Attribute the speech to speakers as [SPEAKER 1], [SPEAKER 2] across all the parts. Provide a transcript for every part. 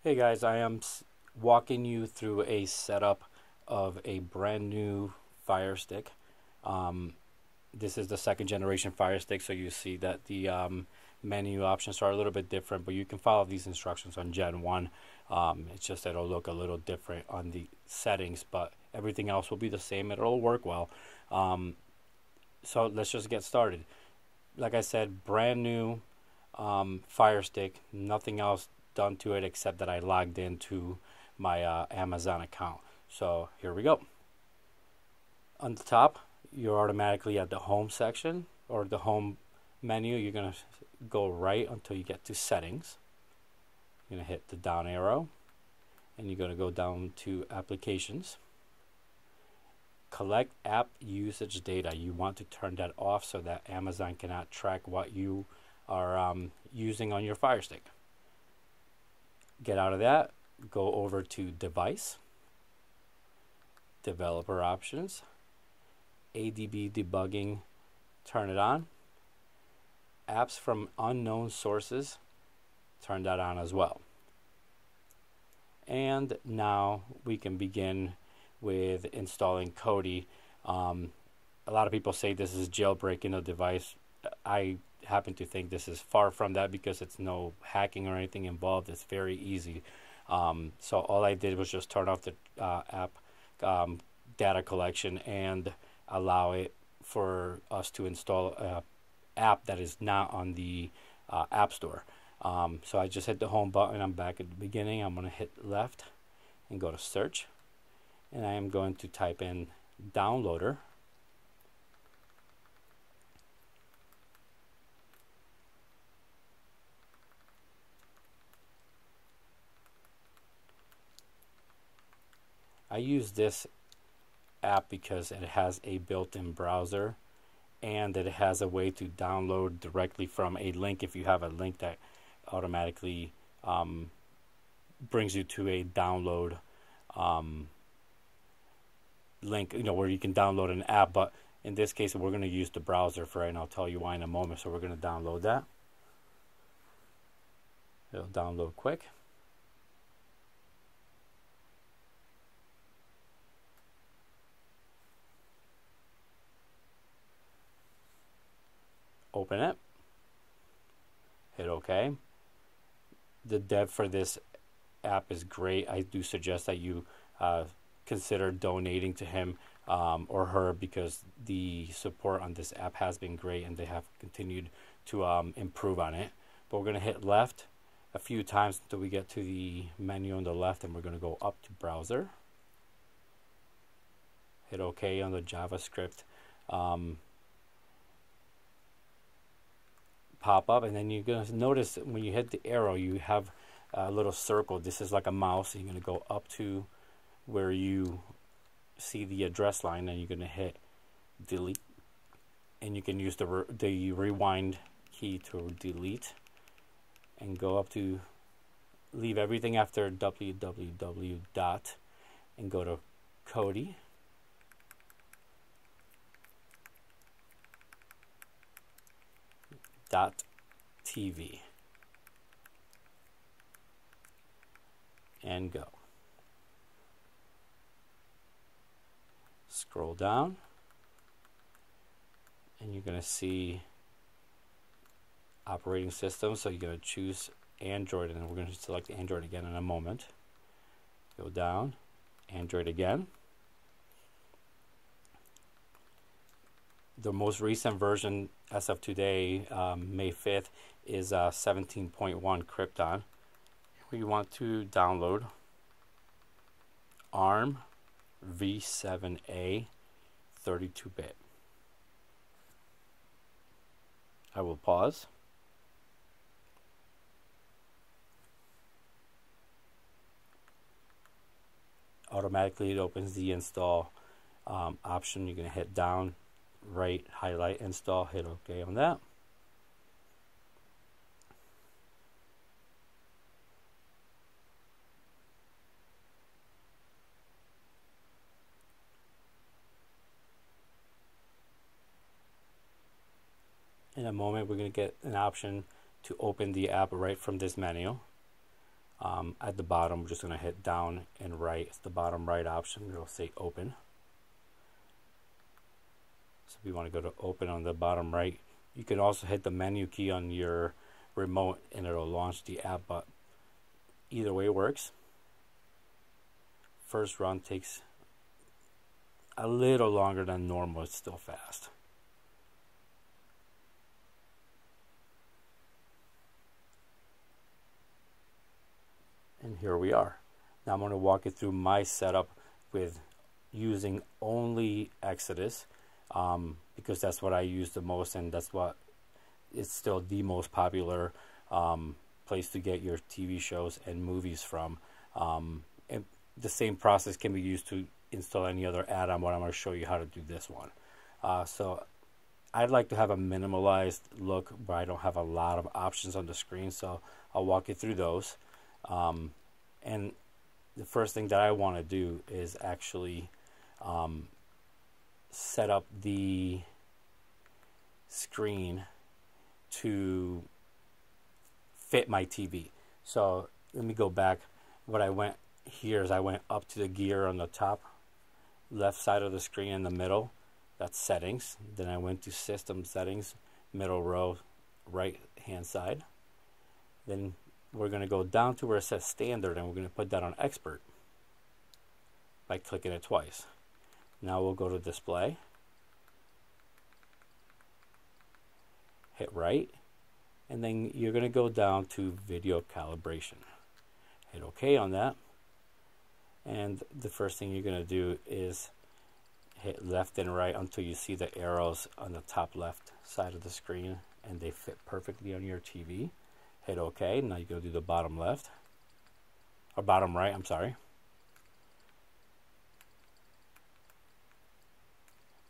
[SPEAKER 1] Hey guys, I am walking you through a setup of a brand new Firestick. Um, this is the second generation Firestick, so you see that the menu options are a little bit different, but you can follow these instructions on Gen 1. It's just that it'll look a little different on the settings, but everything else will be the same. It'll work well. Um, so let's just get started. Like I said, brand new Firestick, nothing else done to it except that I logged into my Amazon account. So here we go. On the top, you're automatically at the home section or the home menu. You're going to go right until you get to settings. You're going to hit the down arrow and you're going to go down to applications. Collect app usage data. You want to turn that off so that Amazon cannot track what you are using on your Firestick. Get out of that, go over to device, developer options, ADB debugging, turn it on. Apps from unknown sources, turn that on as well. And now we can begin with installing Kodi. A lot of people say this is jailbreaking a device. I happen to think this is far from that because it's no hacking or anything involved. It's very easy. So all I did was just turn off the app data collection and allow it for us to install an app that is not on the App Store. So I just hit the home button. I'm back at the beginning. I'm going to hit left and go to search. And I am going to type in downloader. I use this app because it has a built-in browser and it has a way to download directly from a link. If you have a link that automatically brings you to a download link, where you can download an app. But in this case, we're going to use the browser for it, and I'll tell you why in a moment. So we're going to download that. It'll download quick. Open it. Hit OK. The dev for this app is great. I do suggest that you consider donating to him or her because the support on this app has been great and they have continued to improve on it. But we're going to hit left a few times until we get to the menu on the left, and we're going to go up to browser. Hit OK on the JavaScript pop up, and then you're going to notice that when you hit the arrow, you have a little circle. This is like a mouse. So you're going to go up to where you see the address line, and you're going to hit delete, and you can use the rewind key to delete and go up to leave everything after www dot and go to Kodi. .tv and go. Scroll down and you're going to see operating system, so you're going to choose Android, and we're going to select Android again in a moment. Go down, Android again. The most recent version as of today, May 5th, is 17.1 Krypton. We want to download ARM v7a 32-bit. I will pause. Automatically it opens the install option. You're going to hit down, right, highlight, install, hit OK on that. In a moment, we're going to get an option to open the app right from this menu. At the bottom, we're just going to hit down and right. It's the bottom right option. It'll say open. So if you want to go to open on the bottom right, you can also hit the menu key on your remote and it'll launch the app, but either way works. First run takes a little longer than normal. It's still fast. And here we are. Now I'm going to walk you through my setup with using only Exodus, because that's what I use the most, and that's what it's still the most popular place to get your TV shows and movies from. And the same process can be used to install any other add-on, but I'm going to show you how to do this one. So I'd like to have a minimalized look where I don't have a lot of options on the screen, so I'll walk you through those. And the first thing that I want to do is actually set up the screen to fit my TV. So let me go back. What I went here is I went up to the gear on the top left side of the screen in the middle. That's settings. Then I went to system settings, middle row, right hand side. Then we're going to go down to where it says standard, and we're going to put that on expert by clicking it twice. Now we'll go to display, hit right, and then you're going to go down to video calibration. Hit OK on that, and the first thing you're going to do is hit left and right until you see the arrows on the top left side of the screen and they fit perfectly on your TV. Hit OK. Now you go do the bottom left, or bottom right, I'm sorry.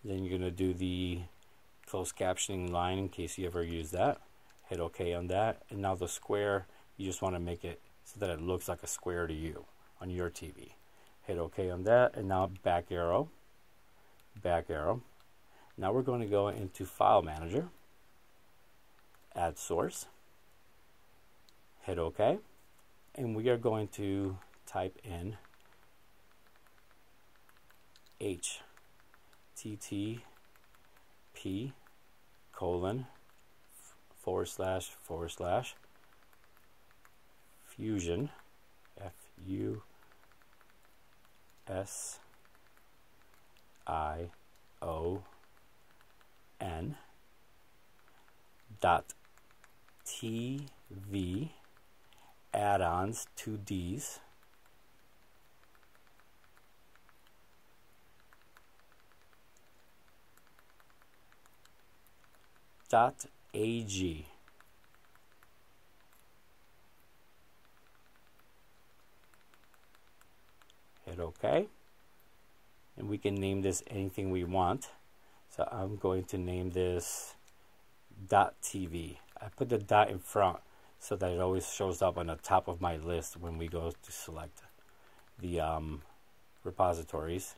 [SPEAKER 1] Then you're going to do the closed captioning line in case you ever use that. Hit OK on that. And now the square, you just want to make it so that it looks like a square to you on your TV. Hit OK on that. And now back arrow. Back arrow. Now we're going to go into File Manager. Add Source. Hit OK. And we are going to type in http:// fusion FUSION .TV Addons 2Ds .ag. Hit OK, and we can name this anything we want. So I'm going to name this .tv. I put the dot in front so that it always shows up on the top of my list when we go to select the repositories.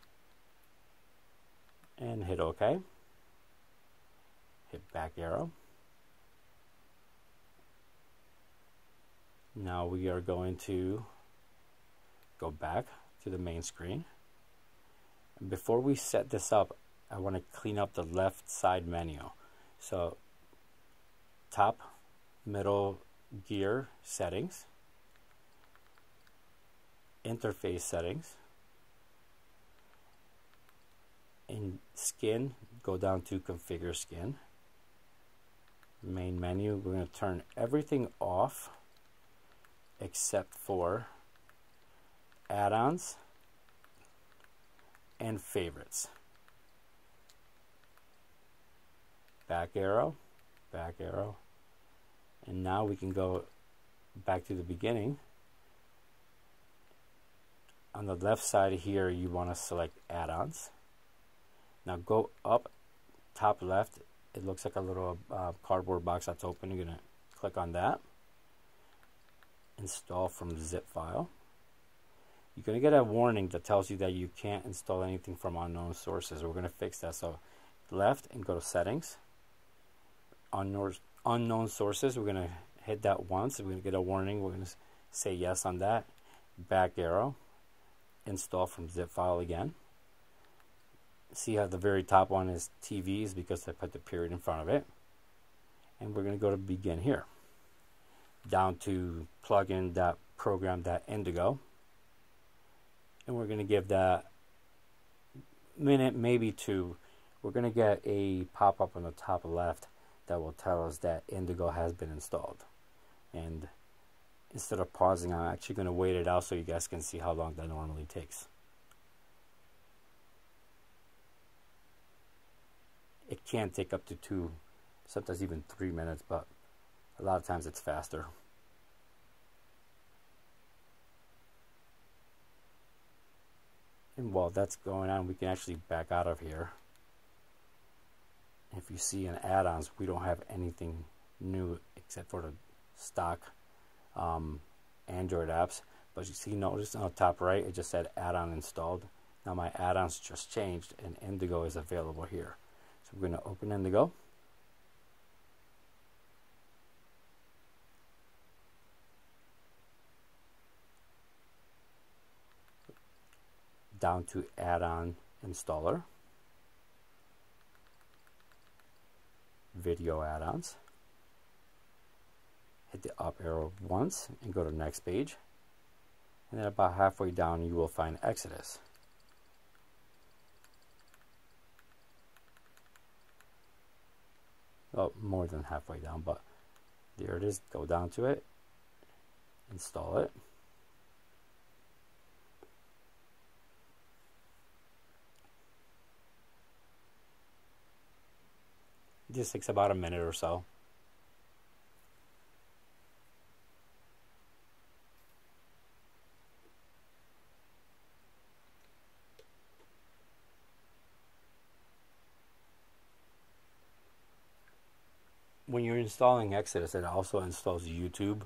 [SPEAKER 1] And hit OK. Hit back arrow. Now we are going to go back to the main screen. And before we set this up, I want to clean up the left side menu. So top, middle, gear settings, interface settings, in skin, go down to configure skin. Main menu, we're going to turn everything off except for add-ons and favorites. Back arrow, and now we can go back to the beginning. On the left side here, you want to select add-ons. Now go up top left, it looks like a little cardboard box that's open. You're going to click on that. Install from zip file. You're going to get a warning that tells you that you can't install anything from unknown sources. We're going to fix that. So left and go to settings. Unknown sources, we're going to hit that once. We're going to get a warning. We're going to say yes on that. Back arrow, install from zip file again. See how the very top one is TVs because I put the period in front of it. And we're going to go to begin here. Down to plugin.program.indigo. And we're going to give that minute, maybe two. We're going to get a pop-up on the top left that will tell us that Indigo has been installed. And instead of pausing, I'm actually going to wait it out so you guys can see how long that normally takes. It can take up to 2, sometimes even 3 minutes, but a lot of times it's faster. And while that's going on, we can actually back out of here. If you see in add-ons, we don't have anything new except for the stock Android apps. But you see, notice on the top right, it just said add-on installed. Now my add-ons just changed and Indigo is available here. So we're going to open Indigo. Down to add-on installer. Video add-ons. Hit the up arrow once and go to the next page. And then about halfway down you will find Exodus. Oh, more than halfway down, but there it is. Go down to it. Install it. This takes about a minute or so. When you're installing Exodus, it also installs YouTube.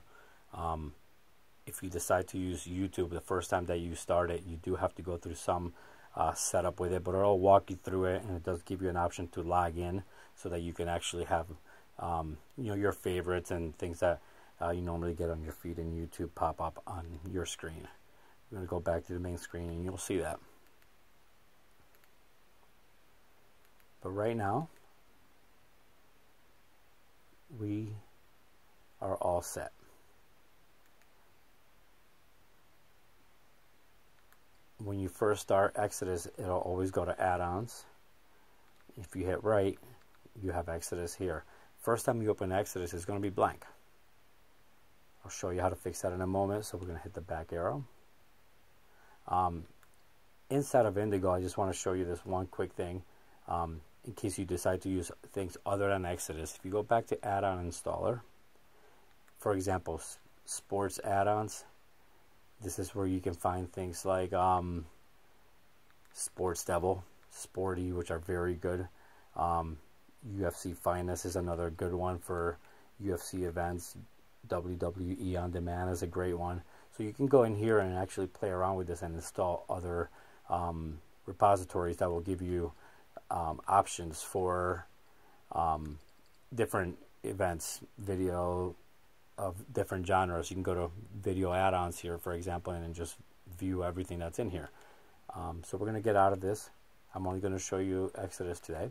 [SPEAKER 1] If you decide to use YouTube the first time that you start it, you do have to go through some setup with it, but it'll walk you through it, and it does give you an option to log in so that you can actually have your favorites and things that you normally get on your feed in YouTube pop up on your screen. I'm going to go back to the main screen and you'll see that. But right now, we are all set. When you first start Exodus, it'll always go to add-ons. If you hit right, you have Exodus here. First time you open Exodus, it's going to be blank. I'll show you how to fix that in a moment. So we're going to hit the back arrow. Inside of Indigo, I just want to show you this one quick thing. In case you decide to use things other than Exodus. If you go back to add-on installer, for example, sports add-ons, this is where you can find things like Sports Devil, Sporty, which are very good. UFC Finest is another good one for UFC events. WWE On Demand is a great one. So you can go in here and actually play around with this and install other repositories that will give you options for different events, video of different genres. You can go to video add-ons here, for example, and then just view everything that's in here. So we're going to get out of this. I'm only going to show you Exodus today.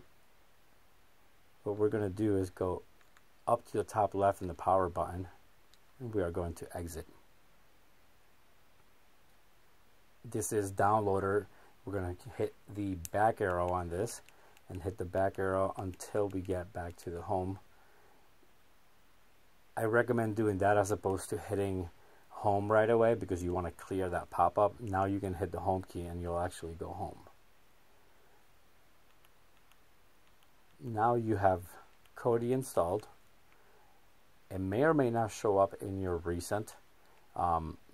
[SPEAKER 1] What we're going to do is go up to the top left in the power button, and we are going to exit. This is downloader. We're going to hit the back arrow on this and hit the back arrow until we get back to the home. I recommend doing that as opposed to hitting home right away because you want to clear that pop-up. Now you can hit the home key and you'll actually go home. Now you have Kodi installed. It may or may not show up in your recent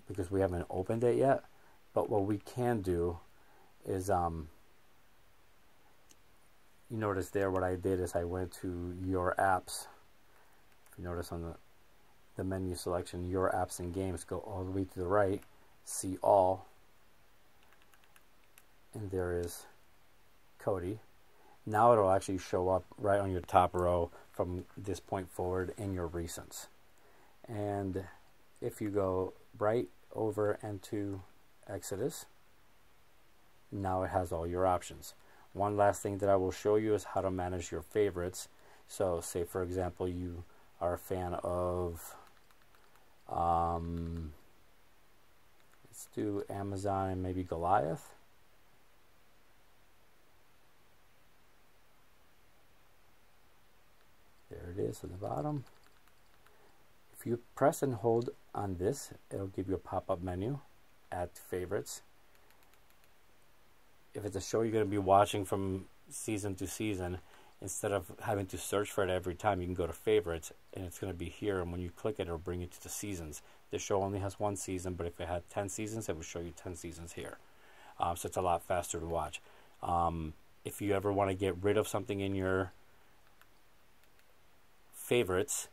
[SPEAKER 1] because we haven't opened it yet. But what we can do is, you notice there what I did is I went to your apps. If you notice on the menu selection, your apps and games, go all the way to the right, see all, and there is Kodi. Now it'll actually show up right on your top row from this point forward in your recents. And if you go right over into Exodus, now it has all your options. One last thing that I will show you is how to manage your favorites. So say for example you are a fan of let's do Amazon and maybe Goliath. There it is at the bottom. If you press and hold on this, it'll give you a pop-up menu, add favorites. If it's a show you're going to be watching from season to season, instead of having to search for it every time, you can go to favorites and it's going to be here, and when you click it, it'll bring you to the seasons. This show only has 1 season, but if it had 10 seasons, it would show you 10 seasons here. So it's a lot faster to watch. If you ever want to get rid of something in your favorites,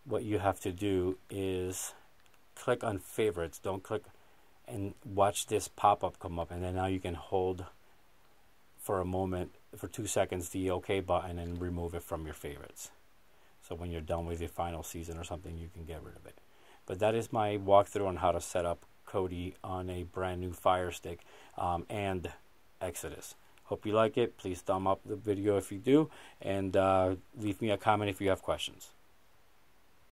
[SPEAKER 1] what you have to do is click on favorites. Don't click and watch this pop-up come up, and then now you can hold for a moment, for 2 seconds, the OK button and remove it from your favorites. So when you're done with your final season or something, you can get rid of it. But that is my walkthrough on how to set up Kodi on a brand new Firestick and Exodus. Hope you like it. Please thumb up the video if you do, and leave me a comment if you have questions.